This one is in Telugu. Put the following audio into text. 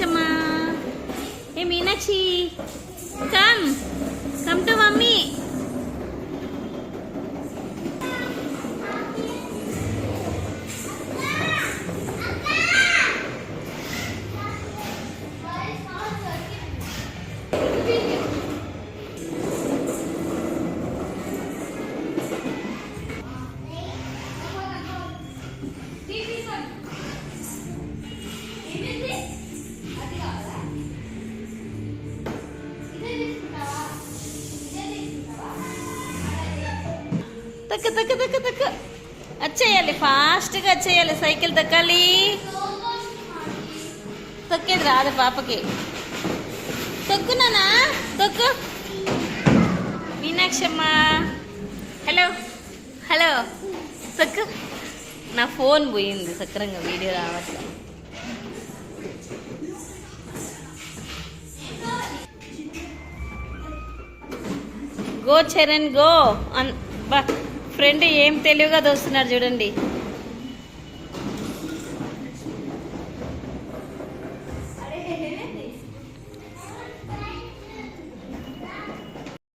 Meenakshamma, A Meenakshi, come come to mummy. తక్క తక్క తక్క తక్క వచ్చేయాలి, ఫాస్ట్గా వచ్చేయాలి, సైకిల్ తక్కాలి. తొక్కేది రాదు పాపకి. తొక్కునానా, తొక్కు. మీనాక్షమ్మ, హలో హలో, తొక్కు. నా ఫోన్ పోయింది, సక్రంగా వీడియో రావట్లేదు. Go Charan go. బా ఫ్రెండ్ ఏం తెలివిగా దోస్తున్నారు చూడండి.